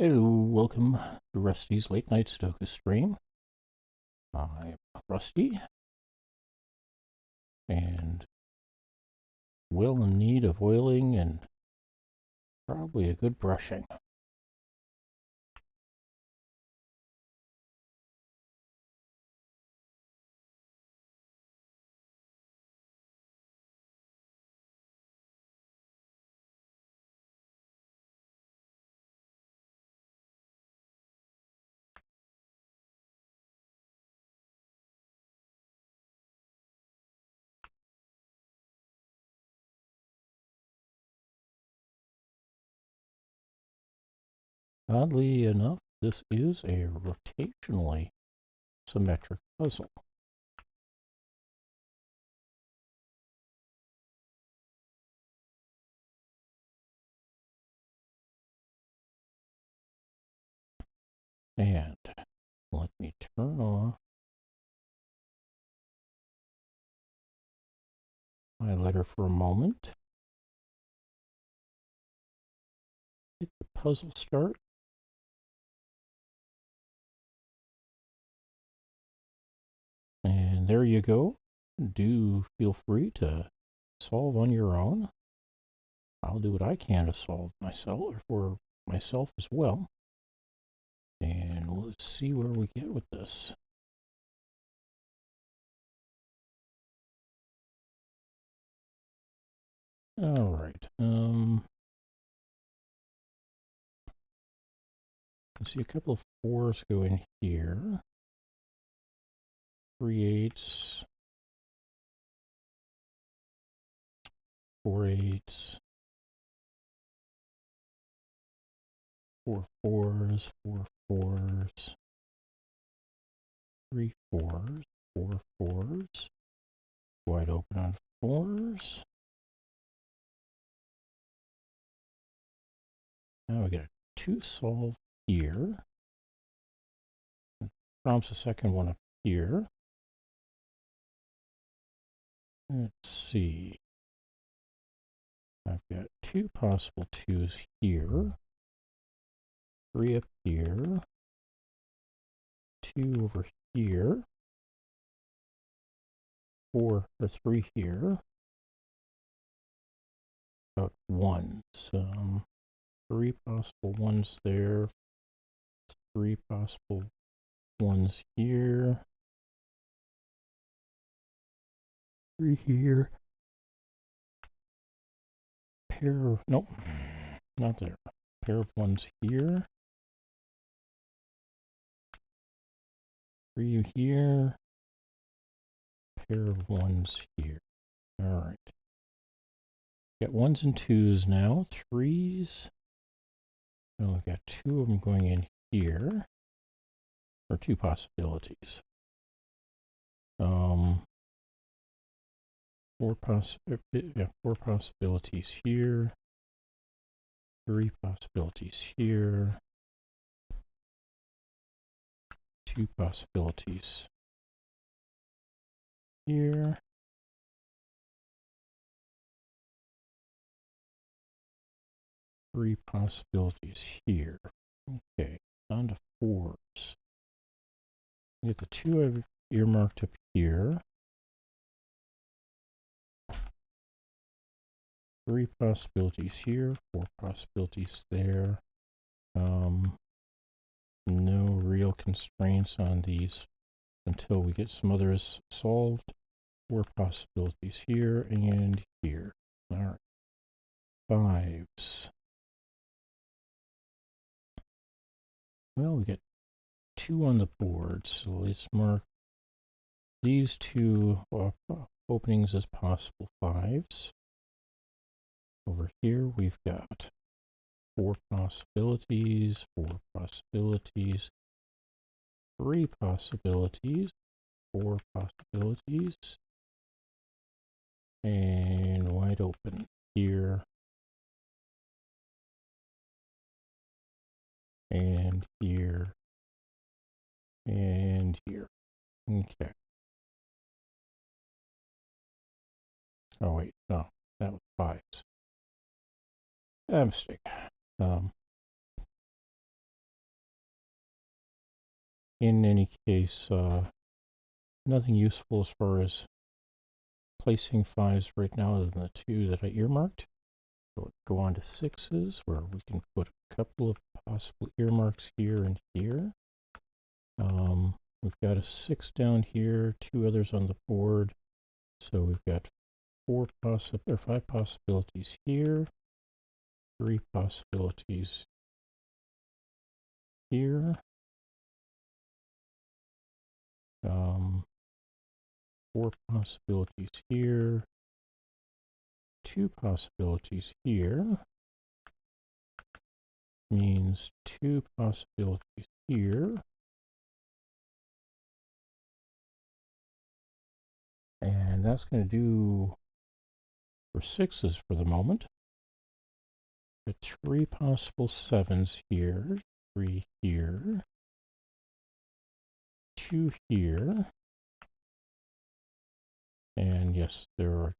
Hello, welcome to Rusty's Late Night Sudoku stream. I'm Rusty, and well in need of oiling and probably a good brushing. Oddly enough, this is a rotationally symmetric puzzle. And let me turn off my letter for a moment. Hit the puzzle start. And there you go. Do feel free to solve on your own. I'll do what I can to solve myself, or for myself as well. And let's see where we get with this. All right. I see a couple of 4s go in here. 3 8s, 4 8s, 4 4s, 4 4s, 3 4s, 4 4s. Wide open on 4s. Now we get a 2 solve here. Prompts a second one up here. Let's see. I've got 2 possible 2s here. 3 up here. 2 over here. 4 or 3 here. About 1. So 3 possible 1s there. 3 possible 1s here. 3 here. Pair of, nope, not there. Pair of 1s here. 3 here. Pair of 1s here. All right. Got 1s and 2s now. 3s. Oh, we've got 2 of them going in here. Or 2 possibilities. 4 possibilities here. 3 possibilities here. 2 possibilities here. Three possibilities here. Okay, on to 4s. Get the 2 I've earmarked up here. 3 possibilities here, 4 possibilities there. No real constraints on these until we get some others solved. 4 possibilities here and here. All right. 5s. Well, we get 2 on the board, so let's mark these 2 openings as possible 5s. Over here, we've got 4 possibilities, 4 possibilities, 3 possibilities, 4 possibilities, and wide open here, and here, and here. Okay. Oh, wait, no, that was 5s. A mistake. in any case, nothing useful as far as placing 5s right now other than the 2 that I earmarked. So let's go on to 6s, where we can put a couple of possible earmarks here and here. We've got a 6 down here, 2 others on the board. So we've got 5 possibilities here, 3 possibilities here, 4 possibilities here, 2 possibilities here, means 2 possibilities here, and that's going to do for 6s for the moment. The 3 possible 7s here, 3 here, 2 here, and yes, there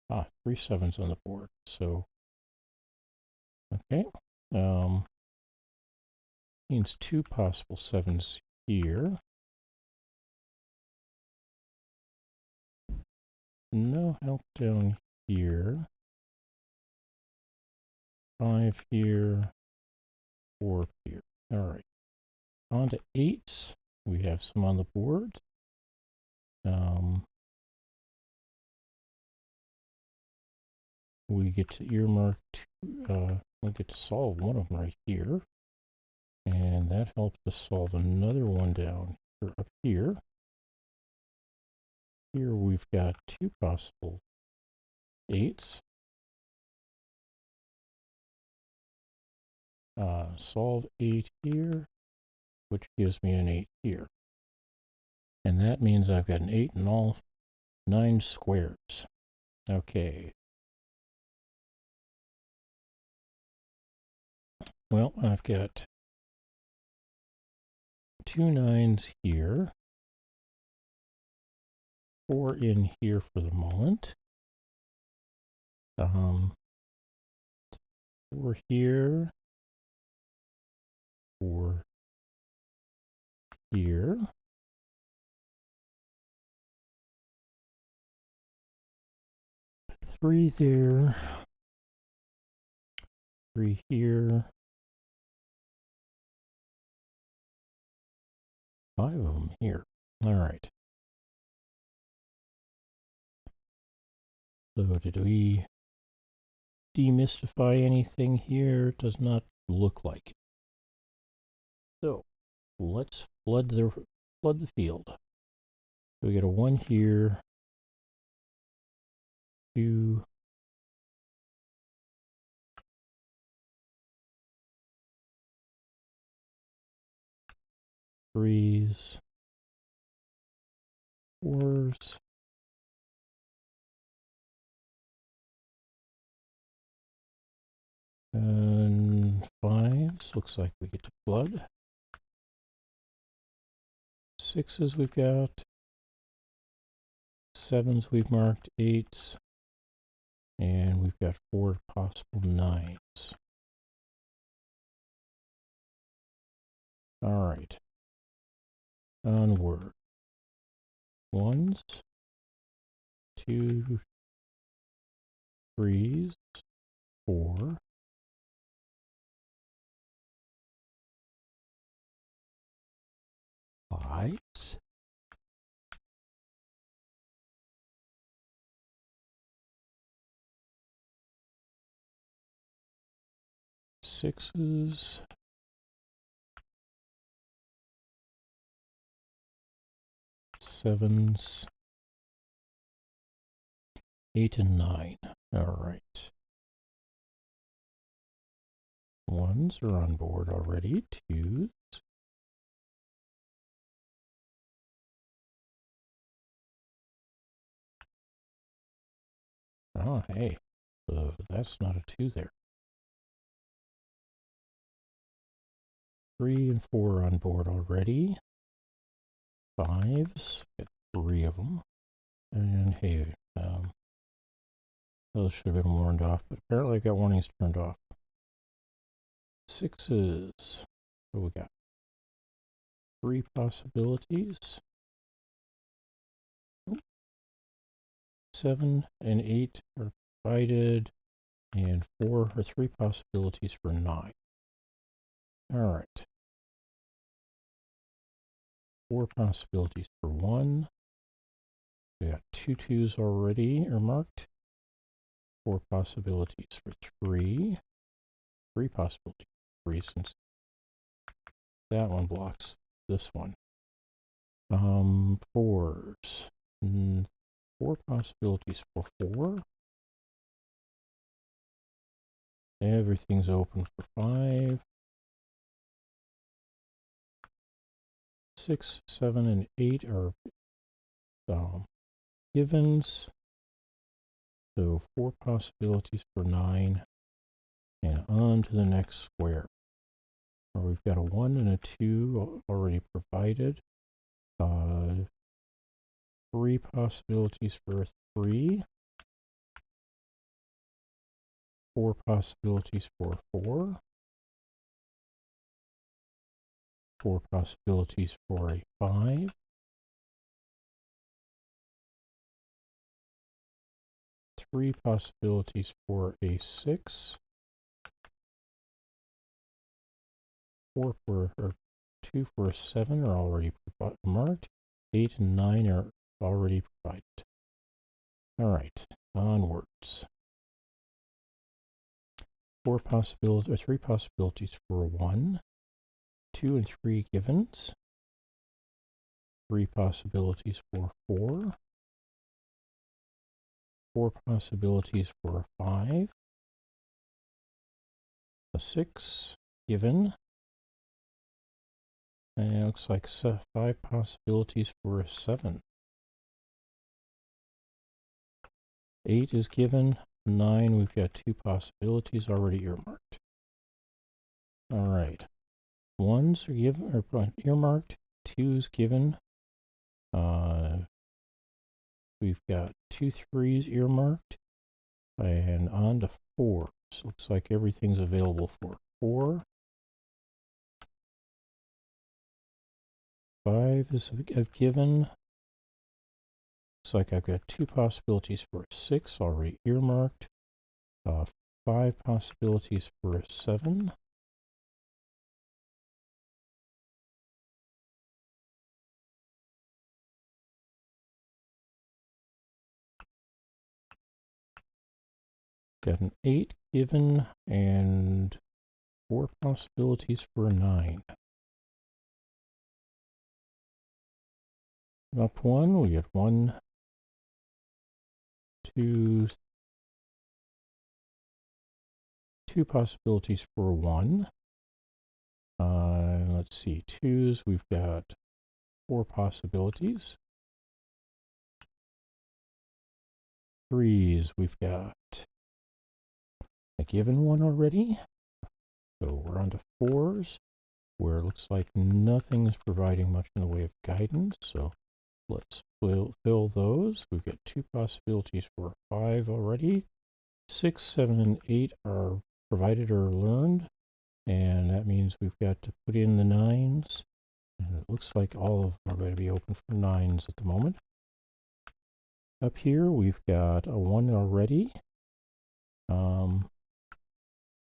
are 3 7s on the board. So, okay, means 2 possible 7s here. No help down here. 5 here, 4 here. All right. On to 8s. We have some on the board. We get to earmark, we get to solve one of them right here. And that helps us solve another one down here, up here. Here we've got 2 possible 8s. Solve 8 here, which gives me an 8 here. And that means I've got an 8 in all 9 squares. Okay. Well, I've got 2 9s here, 4 in here for the moment. 4 here, 4 here. Three there, 3 here, 5 of them here. All right. So did we demystify anything here? It does not look like it. So let's flood the field. So we get a 1 here, 2, 3s, 4s, and 5s. Looks like we get to flood. 6s we've got. 7s we've marked. 8s. And we've got 4 possible 9s. All right. Onward. 1s, 2, 3s, 4, 5s, 6s, 7s, 8 and 9. All right. 1s are on board already. 2s. Oh, hey. So that's not a 2 there. 3 and 4 on board already. 5s. Got 3 of them. And hey, those should have been warned off, but apparently I got warnings turned off. 6s. What do we got? 3 possibilities. 7 and 8 are provided, and 4 or 3 possibilities for 9. All right. 4 possibilities for 1. We got 2 2s already earmarked. 4 possibilities for 3. 3 possibilities for 3, since that one blocks this one. 4s. 4 possibilities for 4. Everything's open for 5. 6, 7, and 8 are givens. So 4 possibilities for 9. And on to the next square. We've got a 1 and a 2 already provided. 3 possibilities for 3. 4 possibilities for 4. 4 possibilities for a 5. 3 possibilities for a 6. 4 for, or 2 for a 7 are already marked. 8 and 9 are already provided. All right, onwards. 4 possibilities, or 3 possibilities for 1. 2 and 3 givens. 3 possibilities for 4. 4 possibilities for a 5. A 6 given. And it looks like 5 possibilities for a 7. 8 is given. 9, we've got 2 possibilities already earmarked. All right. 1s are given, or earmarked. 2s given. We've got 2 3s earmarked. And on to 4s. Looks like everything's available for 4. 5 is given. Looks like I've got 2 possibilities for a 6 already earmarked. 5 possibilities for a 7. Got an 8 given and 4 possibilities for a 9. Up 1, we get 1, 2, 2 possibilities for a 1. Let's see, 2s, we've got 4 possibilities. 3s, we've got a given one already. So we're on to 4s, where it looks like nothing is providing much in the way of guidance. So let's fill those. We've got 2 possibilities for 5 already. 6, 7, and 8 are provided or learned. And that means we've got to put in the 9s. And it looks like all of them are going to be open for 9s at the moment. Up here, we've got a 1 already.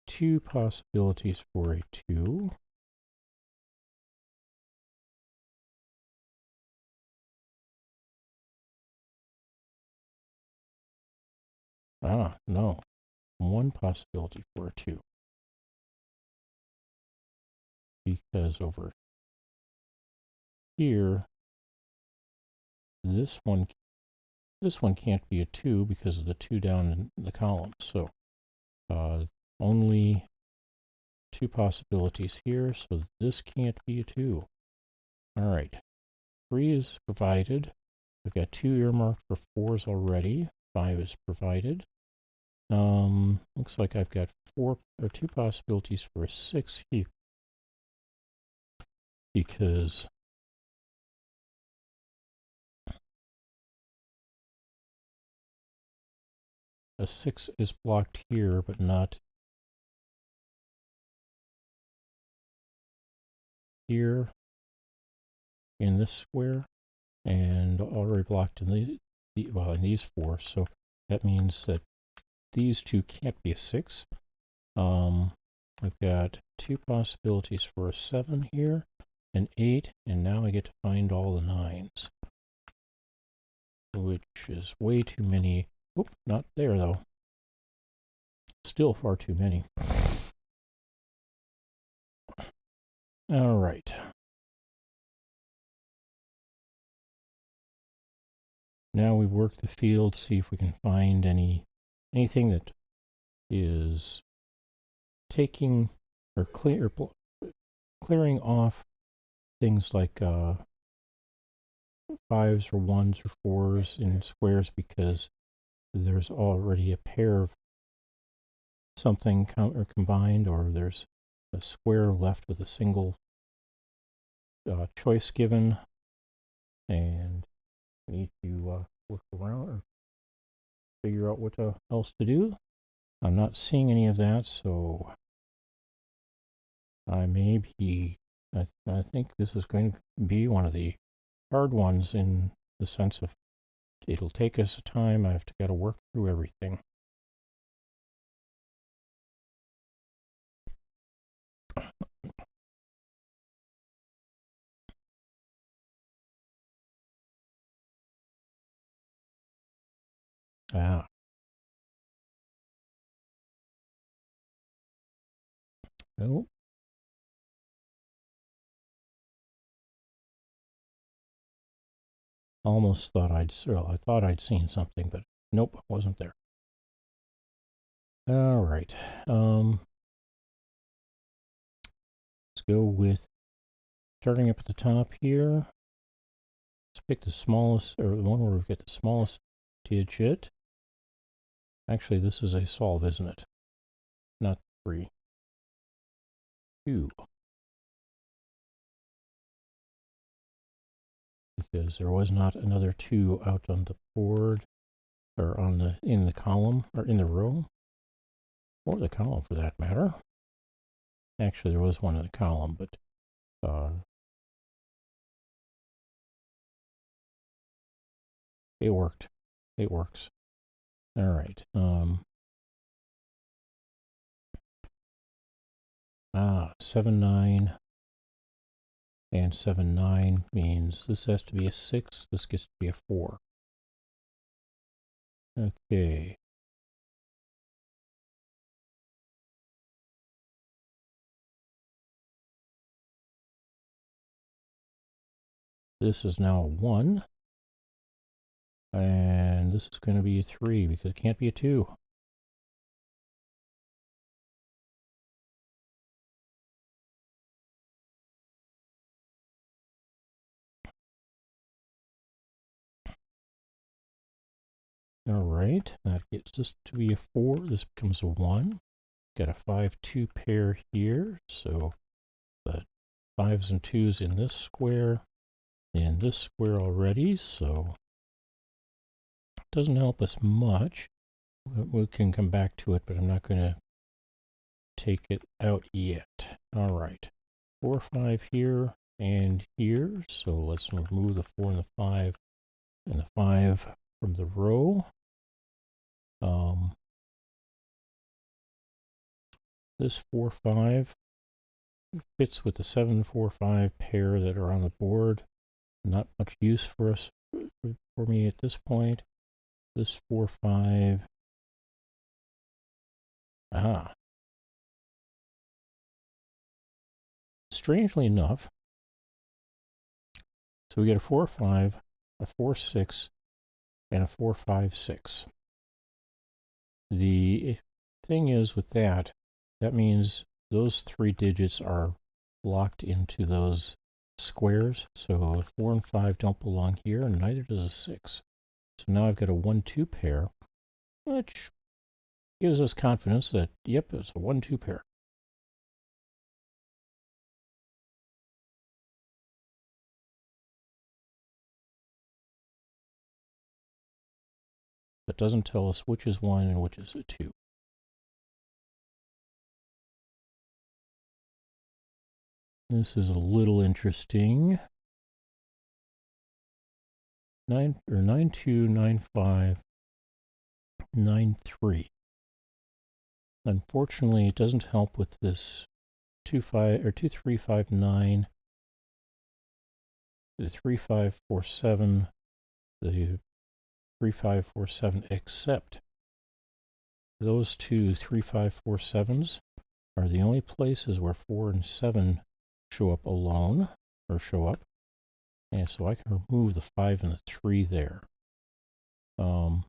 2 possibilities for a 2. No. 1 possibility for a 2. Because over here, this one can't be a 2 because of the 2 down in the column. So only 2 possibilities here, so this can't be a 2. All right, 3 is provided. We've got 2 earmarked for 4s already. 5 is provided. Looks like I've got 2 possibilities for a 6 here, because a 6 is blocked here, but not here. in this square, and already blocked in in these 4. So that means that these 2 can't be a 6. I've got 2 possibilities for a 7 here, an 8, and now I get to find all the 9s, which is way too many. Oop, not there though. Still far too many. All right. Now we work the field, see if we can find anything that is taking or clearing off things like 5s or 1s or 4s in squares, because there's already a pair of something combined, or there's a square left with a single choice given, and we need to look around or figure out what else to do. I'm not seeing any of that, so I think this is going to be one of the hard ones, in the sense of it'll take us time. I've got to work through everything. Ah. Nope. Almost thought I thought I'd seen something, but nope, it wasn't there. All right. Let's go with starting up at the top here. Let's pick the smallest, or the one where we've got the smallest digit. Actually, this is a solve, isn't it? Not 3. 2. Because there was not another 2 out on the board, or in the column, or in the row, or the column for that matter. Actually, there was one in the column, but it worked. It works. All right. 7, 9, and 7, 9 means this has to be a 6. This gets to be a 4. Okay. This is now a 1. And this is going to be a 3, because it can't be a 2. All right, that gets this to be a 4. This becomes a 1. Got a 5-2 pair here, so the 5s and 2s in this square, and this square already, so it doesn't help us much. We can come back to it, but I'm not going to take it out yet. All right, 4, 5 here and here, so let's remove the 4 and the 5 and the 5 from the row. This 4, 5 fits with the 7, 4, 5 pair that are on the board. Not much use for me at this point. This 4, 5. Strangely enough, so we get a 4, 5, a 4, 6, and a 4, 5, 6. The thing is with that means those 3 digits are locked into those squares. So 4 and 5 don't belong here, and neither does a 6. So now I've got a 1-2 pair, which gives us confidence that, yep, it's a 1-2 pair. But doesn't tell us which is 1 and which is a 2. This is a little interesting. 929593. Unfortunately, it doesn't help with this 2359, the 3547, the 3547, except those two 3547s are the only places where 4 and 7 show up alone, or show up. And so I can remove the 5 and the 3 there. So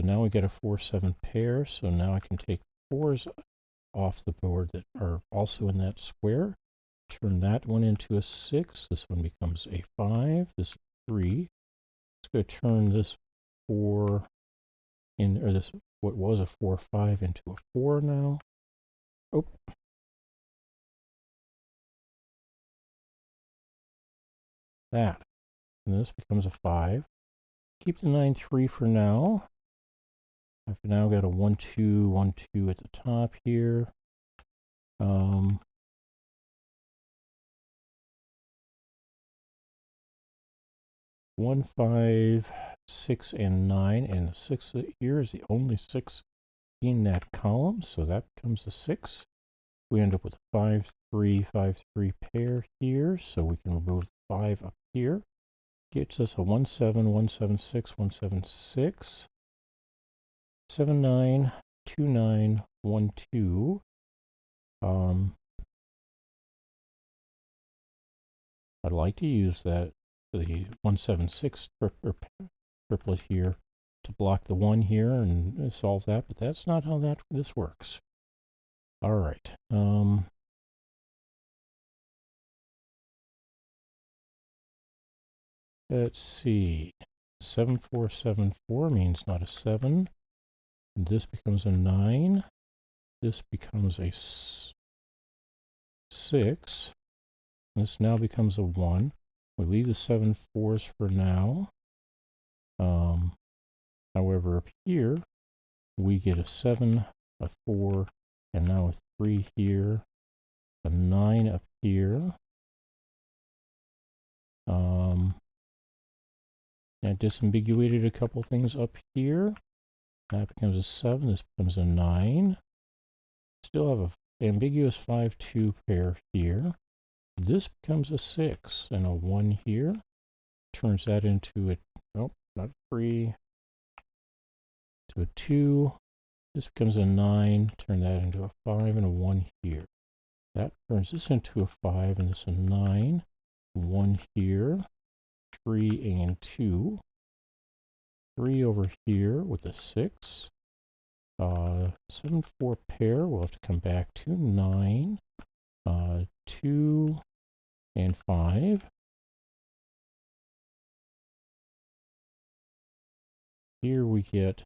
now we get a 4-7 pair, so now I can take 4s off the board that are also in that square. Turn that one into a 6. This one becomes a 5. This is 3. Let's go turn this 4 in, or this, what was a 4-5 into a 4 now. Oh. That. And this becomes a 5. Keep the 9-3 for now. I've now got a 1-2, 1-2 at the top here. 1, 5, 6, and 9, and the 6 here is the only 6 in that column, so that becomes a 6. We end up with a 5-3, 5-3 pair here, so we can remove the 5 up here. Gets us a 1-7, 1-7-6, 1-7-6, 7-9, 2-9, 1-2. I'd like to use that, the 1-7-6 triplet here, to block the 1 here and solve that, but that's not how this works. All right. Let's see. 7-4-7-4 means not a 7. This becomes a 9. This becomes a 6. This now becomes a 1. We leave the 7 4s for now. However, up here, we get a 7, a 4, and now a 3 here, a 9 up here. I disambiguated a couple things up here. That becomes a 7. This becomes a 9. Still have an ambiguous 5-2 pair here. This becomes a 6 and a 1 here. Turns that into a, nope, not a 3, to a 2. This becomes a 9. Turn that into a 5 and a 1 here. That turns this into a 5 and this a 9. 1 here. 3 and 2. 3 over here with a 6. 7-4 pair, we'll have to come back to 9. 2 and 5. Here we get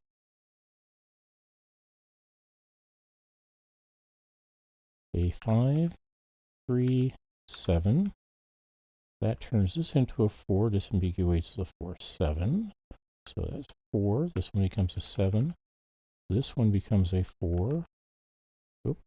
a 5, 3, 7. That turns this into a 4, disambiguates the 4-7. So that's 4. This one becomes a 7. This one becomes a 4. Oop.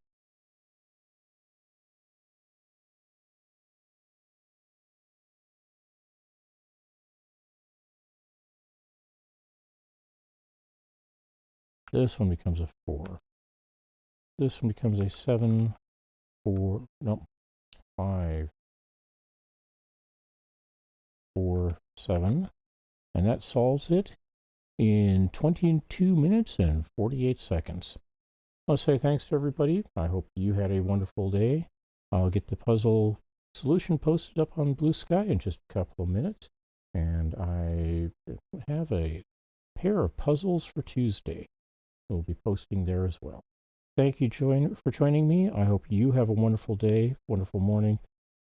This one becomes a 4. This one becomes a 7, 4, nope, 5, 4, 7. And that solves it in 22 minutes and 48 seconds. I'll say thanks to everybody. I hope you had a wonderful day. I'll get the puzzle solution posted up on Blue Sky in just a couple of minutes. And I have a pair of puzzles for Tuesday. We'll be posting there as well. Thank you for joining me. I hope you have a wonderful day, wonderful morning,